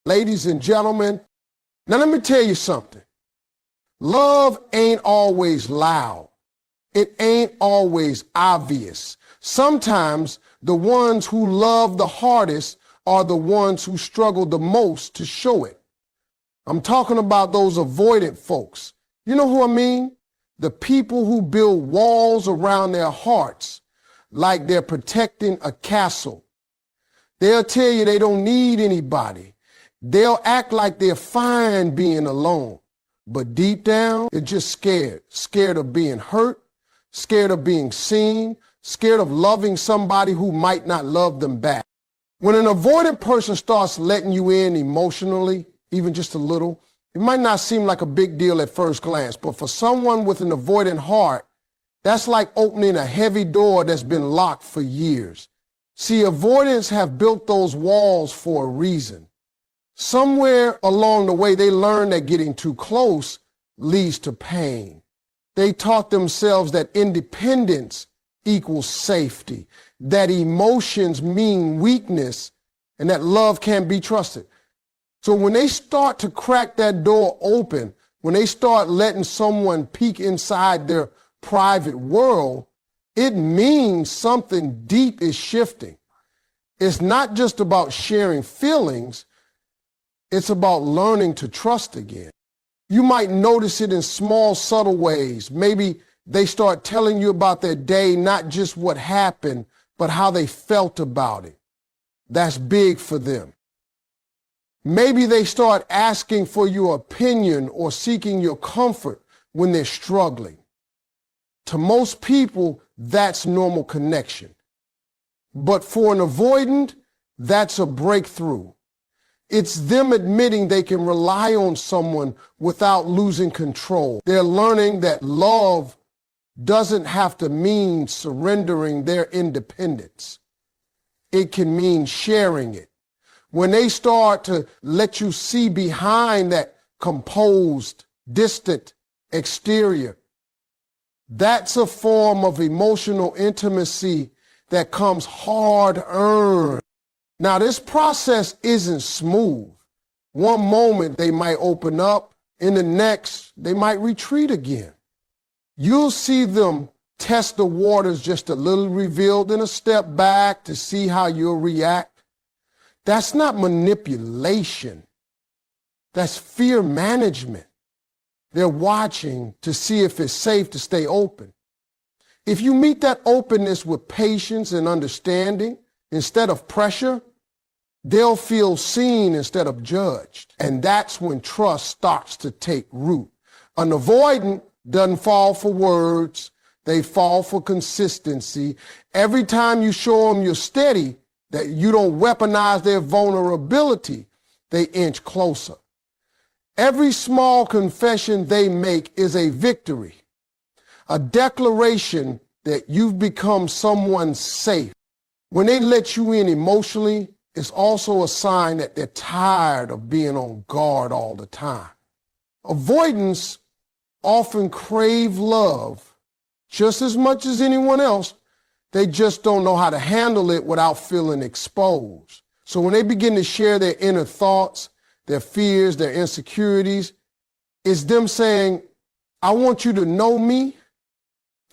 Ladies and gentlemen, now let me tell you something. Love ain't always loud. It ain't always obvious. Sometimes the ones who love the hardest are the ones who struggle the most to show it. I'm talking about those avoidant folks. You know who I mean? The people who build walls around their hearts like they're protecting a castle. They'll tell you they don't need anybody. They'll act like they're fine being alone. But deep down, they're just scared. Scared of being hurt, scared of being seen, scared of loving somebody who might not love them back. When an avoidant person starts letting you in emotionally, even just a little, it might not seem like a big deal at first glance, but for someone with an avoidant heart, that's like opening a heavy door that's been locked for years. See, avoidants have built those walls for a reason. Somewhere along the way, they learned that getting too close leads to pain. They taught themselves that independence equals safety, that emotions mean weakness, and that love can't be trusted. So when they start to crack that door open, when they start letting someone peek inside their private world, it means something deep is shifting. It's not just about sharing feelings. It's about learning to trust again. You might notice it in small, subtle ways. Maybe they start telling you about their day, not just what happened, but how they felt about it. That's big for them. Maybe they start asking for your opinion or seeking your comfort when they're struggling. To most people, that's normal connection. But for an avoidant, that's a breakthrough. It's them admitting they can rely on someone without losing control. They're learning that love doesn't have to mean surrendering their independence. It can mean sharing it. When they start to let you see behind that composed, distant exterior, that's a form of emotional intimacy that comes hard-earned. Now, this process isn't smooth. One moment they might open up, in the next they might retreat again. You'll see them test the waters just a little, revealed, then a step back to see how you'll react. That's not manipulation. That's fear management. They're watching to see if it's safe to stay open. If you meet that openness with patience and understanding instead of pressure, they'll feel seen instead of judged. And that's when trust starts to take root. An avoidant doesn't fall for words. They fall for consistency. Every time you show them you're steady, that you don't weaponize their vulnerability, they inch closer. Every small confession they make is a victory, a declaration that you've become someone safe. When they let you in emotionally, it's also a sign that they're tired of being on guard all the time. Avoidants often crave love just as much as anyone else. They just don't know how to handle it without feeling exposed. So when they begin to share their inner thoughts, their fears, their insecurities, it's them saying, I want you to know me.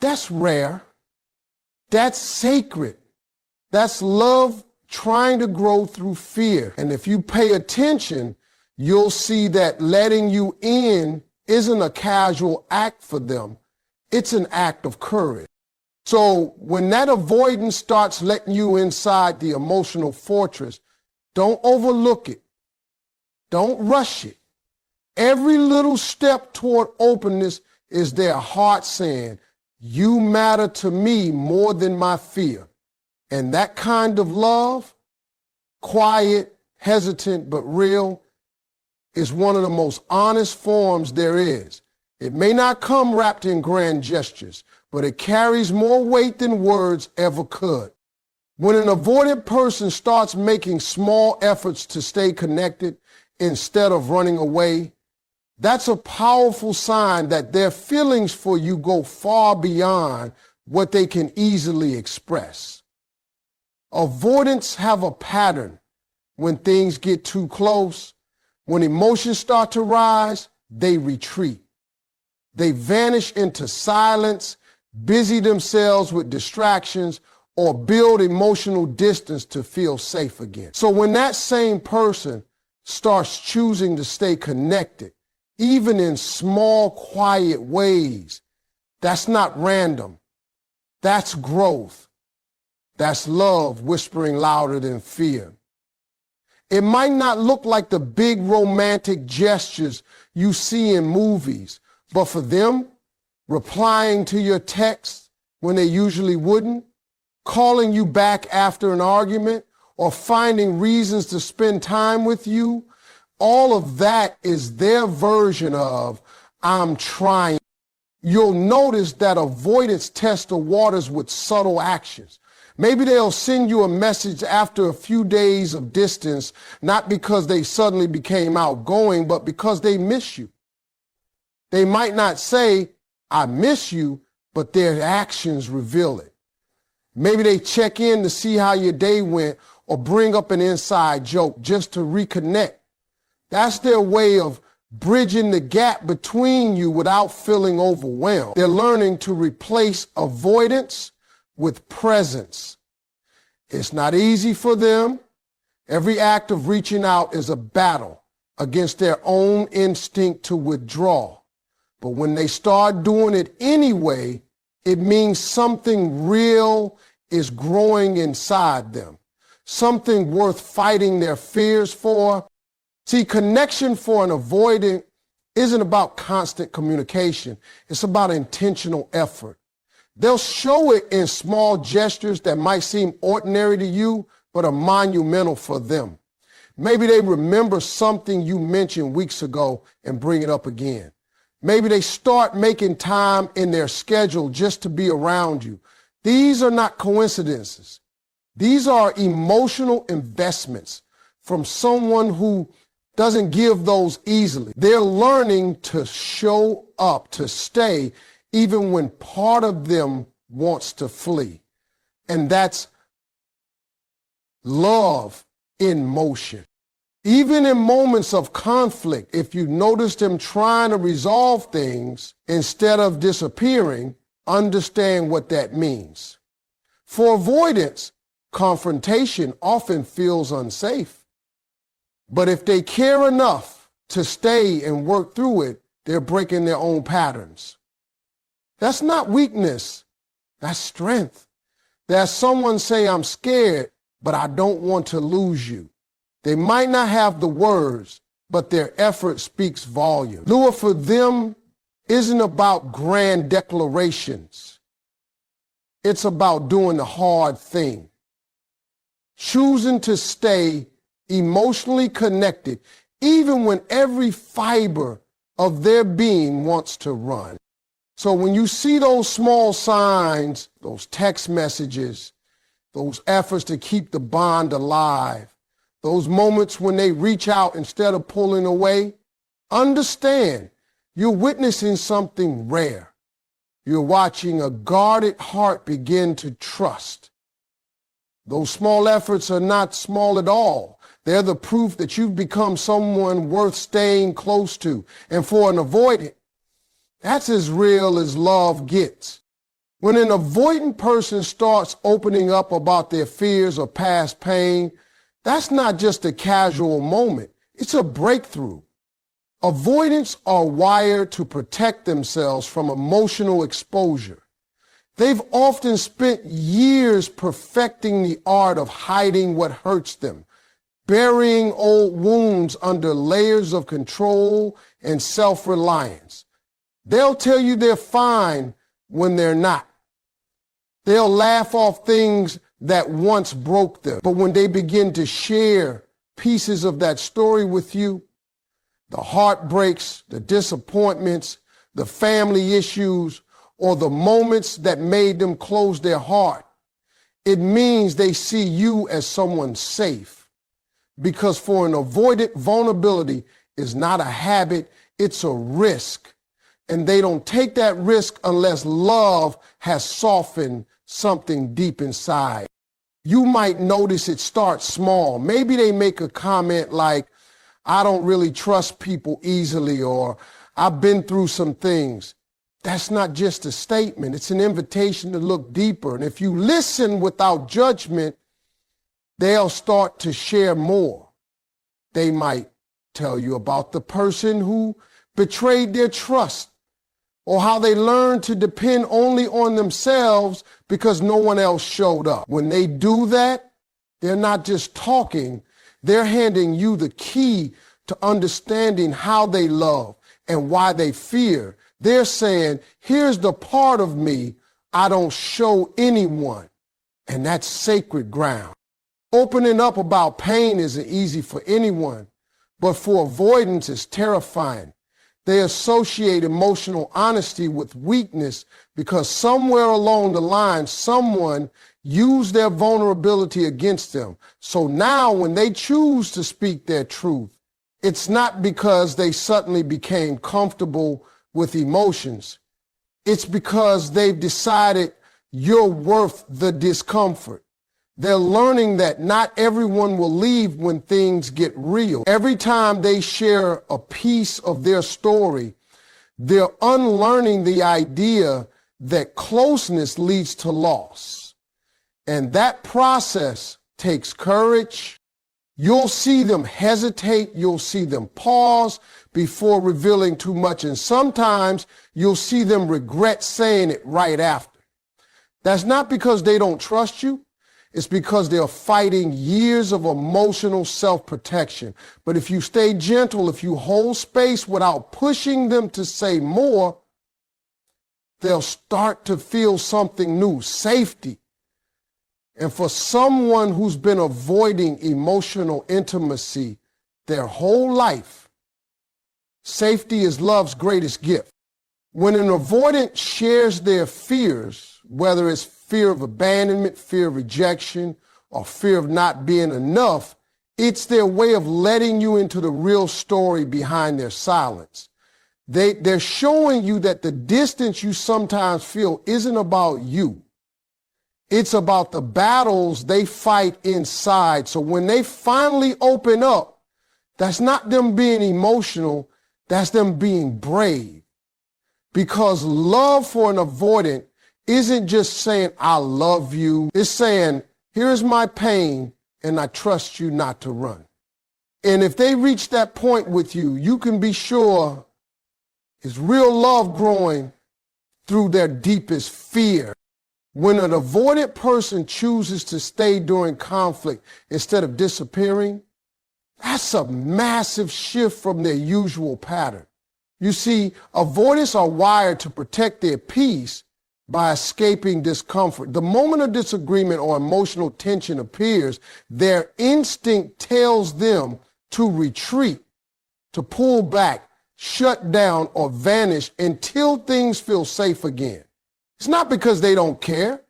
That's rare. That's sacred. That's love trying to grow through fear. And if you pay attention, you'll see that letting you in isn't a casual act for them. It's an act of courage. So when that avoidance starts letting you inside the emotional fortress, don't overlook it. Don't rush it. Every little step toward openness is their heart saying, you matter to me more than my fear. And that kind of love, quiet, hesitant, but real, is one of the most honest forms there is. It may not come wrapped in grand gestures, but it carries more weight than words ever could. When an avoidant person starts making small efforts to stay connected instead of running away, that's a powerful sign that their feelings for you go far beyond what they can easily express. Avoidants have a pattern. When things get too close, When emotions start to rise, they retreat. They vanish into silence, busy themselves with distractions, or build emotional distance to feel safe again. So when that same person starts choosing to stay connected, even in small, quiet ways, that's not random. That's growth. That's love whispering louder than fear. It might not look like the big romantic gestures you see in movies, but for them, replying to your text when they usually wouldn't, calling you back after an argument, or finding reasons to spend time with you, all of that is their version of, I'm trying. You'll notice that avoidants test the waters with subtle actions. Maybe they'll send you a message after a few days of distance, not because they suddenly became outgoing, but because they miss you. They might not say, I miss you, but their actions reveal it. Maybe they check in to see how your day went or bring up an inside joke just to reconnect. That's their way of bridging the gap between you without feeling overwhelmed. They're learning to replace avoidance with presence. It's not easy for them. Every act of reaching out is a battle against their own instinct to withdraw. But when they start doing it anyway, it means something real is growing inside them, something worth fighting their fears for. See, connection for an avoidant isn't about constant communication. It's about intentional effort. They'll show it in small gestures that might seem ordinary to you, but are monumental for them. Maybe they remember something you mentioned weeks ago and bring it up again. Maybe they start making time in their schedule just to be around you. These are not coincidences. These are emotional investments from someone who doesn't give those easily. They're learning to show up, to stay, even when part of them wants to flee. And that's love in motion. Even in moments of conflict, if you notice them trying to resolve things instead of disappearing, understand what that means. For avoidance, confrontation often feels unsafe. But if they care enough to stay and work through it, they're breaking their own patterns. That's not weakness. That's strength. There's someone say, I'm scared, but I don't want to lose you. They might not have the words, but their effort speaks volume. Lure for them isn't about grand declarations. It's about doing the hard thing. Choosing to stay emotionally connected, even when every fiber of their being wants to run. So when you see those small signs, those text messages, those efforts to keep the bond alive, those moments when they reach out instead of pulling away, understand you're witnessing something rare. You're watching a guarded heart begin to trust. Those small efforts are not small at all. They're the proof that you've become someone worth staying close to. And for an avoidant, that's as real as love gets. When an avoidant person starts opening up about their fears or past pain, that's not just a casual moment. It's a breakthrough. Avoidants are wired to protect themselves from emotional exposure. They've often spent years perfecting the art of hiding what hurts them, burying old wounds under layers of control and self-reliance. They'll tell you they're fine when they're not. They'll laugh off things that once broke them. But when they begin to share pieces of that story with you, the heartbreaks, the disappointments, the family issues, or the moments that made them close their heart, it means they see you as someone safe. Because for an avoidant, vulnerability is not a habit, it's a risk. And they don't take that risk unless love has softened something deep inside. You might notice it starts small. Maybe they make a comment like, I don't really trust people easily, or I've been through some things. That's not just a statement. It's an invitation to look deeper. And if you listen without judgment, they'll start to share more. They might tell you about the person who betrayed their trust, or how they learned to depend only on themselves because no one else showed up. When they do that, they're not just talking, they're handing you the key to understanding how they love and why they fear. They're saying, here's the part of me I don't show anyone, and that's sacred ground. Opening up about pain isn't easy for anyone, but for avoidance it's terrifying. They associate emotional honesty with weakness because somewhere along the line, someone used their vulnerability against them. So now when they choose to speak their truth, it's not because they suddenly became comfortable with emotions. It's because they've decided you're worth the discomfort. They're learning that not everyone will leave when things get real. Every time they share a piece of their story, they're unlearning the idea that closeness leads to loss. And that process takes courage. You'll see them hesitate. You'll see them pause before revealing too much. And sometimes you'll see them regret saying it right after. That's not because they don't trust you. It's because they're fighting years of emotional self-protection. But if you stay gentle, if you hold space without pushing them to say more, they'll start to feel something new, safety. And for someone who's been avoiding emotional intimacy their whole life, safety is love's greatest gift. When an avoidant shares their fears, whether it's fear of abandonment, fear of rejection, or fear of not being enough, it's their way of letting you into the real story behind their silence. They're showing you that the distance you sometimes feel isn't about you. It's about the battles they fight inside. So when they finally open up, that's not them being emotional, that's them being brave. Because love for an avoidant isn't just saying, I love you. It's saying, here's my pain, and I trust you not to run. And if they reach that point with you, you can be sure it's real love growing through their deepest fear. When an avoidant person chooses to stay during conflict instead of disappearing, that's a massive shift from their usual pattern. You see, avoidants are wired to protect their peace by escaping discomfort. The moment a disagreement or emotional tension appears, their instinct tells them to retreat, to pull back, shut down, or vanish until things feel safe again. It's not because they don't care.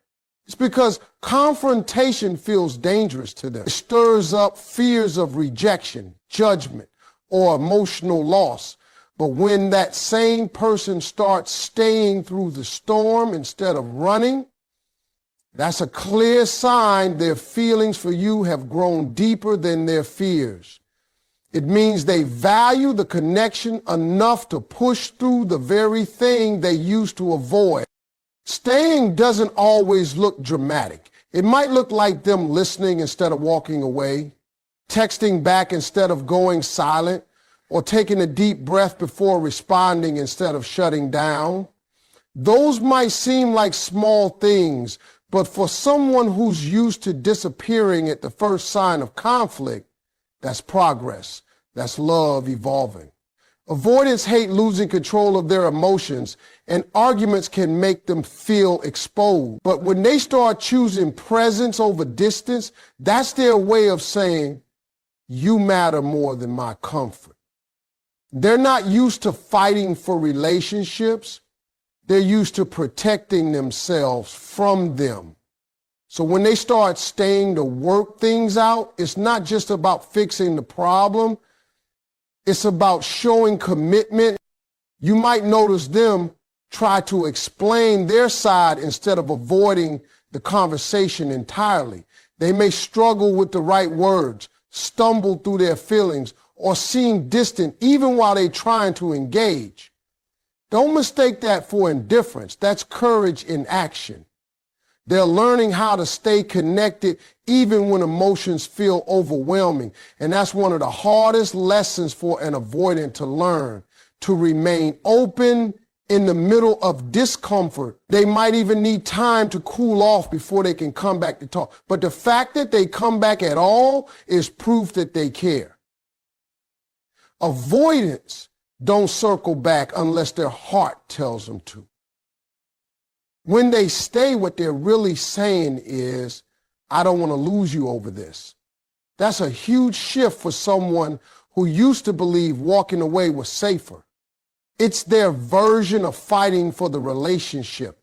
It's because confrontation feels dangerous to them. It stirs up fears of rejection, judgment, or emotional loss. But when that same person starts staying through the storm instead of running, that's a clear sign their feelings for you have grown deeper than their fears. It means they value the connection enough to push through the very thing they used to avoid. Staying doesn't always look dramatic. It might look like them listening instead of walking away, texting back instead of going silent, or taking a deep breath before responding instead of shutting down. Those might seem like small things, but for someone who's used to disappearing at the first sign of conflict, that's progress. That's love evolving. Avoidants hate losing control of their emotions, and arguments can make them feel exposed. But when they start choosing presence over distance, that's their way of saying, you matter more than my comfort. They're not used to fighting for relationships. They're used to protecting themselves from them. So when they start staying to work things out, it's not just about fixing the problem. It's about showing commitment. You might notice them try to explain their side instead of avoiding the conversation entirely. They may struggle with the right words, stumble through their feelings, or seem distant even while they're trying to engage. Don't mistake that for indifference. That's courage in action. They're learning how to stay connected even when emotions feel overwhelming. And that's one of the hardest lessons for an avoidant to learn, to remain open in the middle of discomfort. They might even need time to cool off before they can come back to talk. But the fact that they come back at all is proof that they care. Avoidants don't circle back unless their heart tells them to. When they stay, what they're really saying is, I don't want to lose you over this. That's a huge shift for someone who used to believe walking away was safer. It's their version of fighting for the relationship.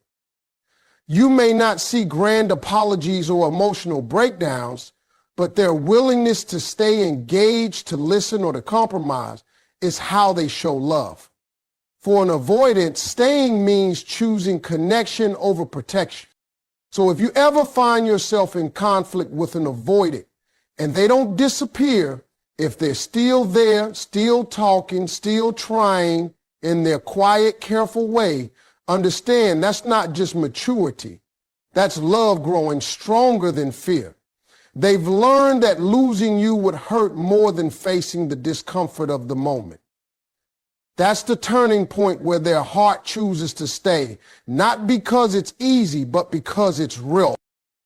You may not see grand apologies or emotional breakdowns, but their willingness to stay engaged, to listen, or to compromise is how they show love. For an avoidant, staying means choosing connection over protection. So if you ever find yourself in conflict with an avoidant and they don't disappear, if they're still there, still talking, still trying in their quiet, careful way, understand that's not just maturity. That's love growing stronger than fear. They've learned that losing you would hurt more than facing the discomfort of the moment. That's the turning point where their heart chooses to stay, not because it's easy, but because it's real.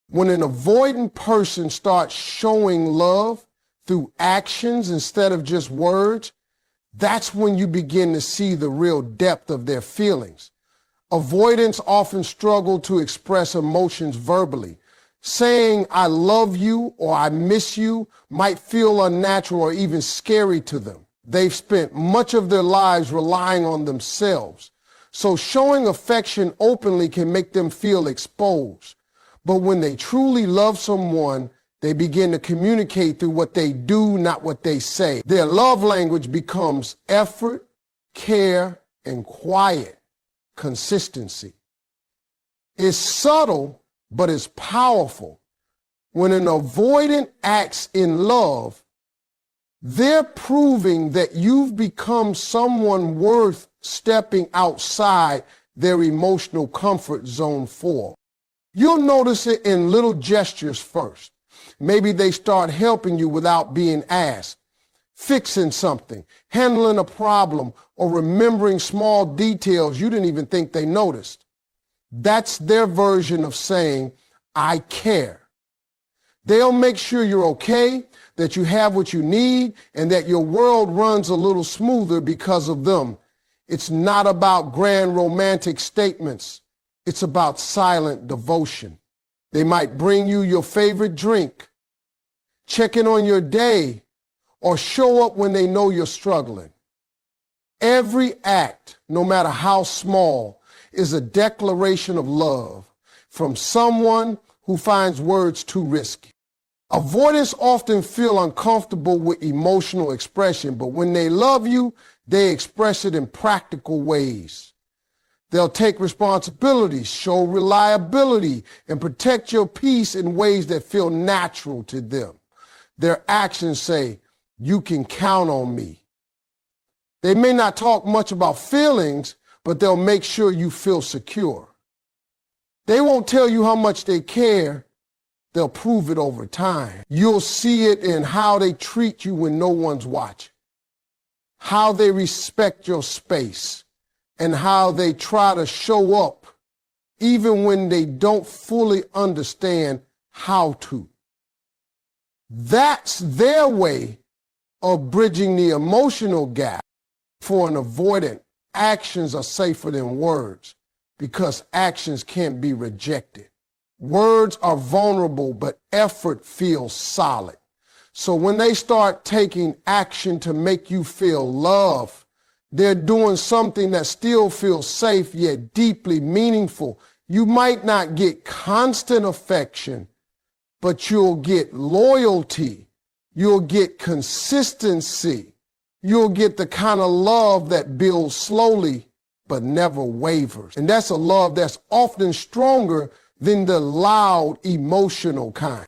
When an avoidant person starts showing love through actions instead of just words, that's when you begin to see the real depth of their feelings. Avoidants often struggle to express emotions verbally. Saying I love you or I miss you might feel unnatural or even scary to them. They've spent much of their lives relying on themselves. So showing affection openly can make them feel exposed. But when they truly love someone, they begin to communicate through what they do, not what they say. Their love language becomes effort, care, and quiet consistency. It's subtle, but it's powerful. When an avoidant acts in love, they're proving that you've become someone worth stepping outside their emotional comfort zone for. You'll notice it in little gestures first. Maybe they start helping you without being asked, fixing something, handling a problem, or remembering small details you didn't even think they noticed. That's their version of saying, I care. They'll make sure you're okay, that you have what you need, and that your world runs a little smoother because of them. It's not about grand romantic statements. It's about silent devotion. They might bring you your favorite drink, check in on your day, or show up when they know you're struggling. Every act, no matter how small, is a declaration of love from someone who finds words too risky. Avoidants often feel uncomfortable with emotional expression, but when they love you, they express it in practical ways. They'll take responsibility, show reliability, and protect your peace in ways that feel natural to them. Their actions say, you can count on me. They may not talk much about feelings, but they'll make sure you feel secure. They won't tell you how much they care. They'll prove it over time. You'll see it in how they treat you when no one's watching, how they respect your space, and how they try to show up even when they don't fully understand how to. That's their way of bridging the emotional gap. For an avoidant, actions are safer than words because actions can't be rejected. Words are vulnerable, but effort feels solid. So when they start taking action to make you feel love, they're doing something that still feels safe yet deeply meaningful. You might not get constant affection, but you'll get loyalty. You'll get consistency. You'll get the kind of love that builds slowly but never wavers. And that's a love that's often stronger than the loud, emotional kind.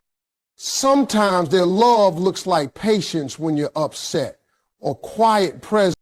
Sometimes their love looks like patience when you're upset, or quiet presence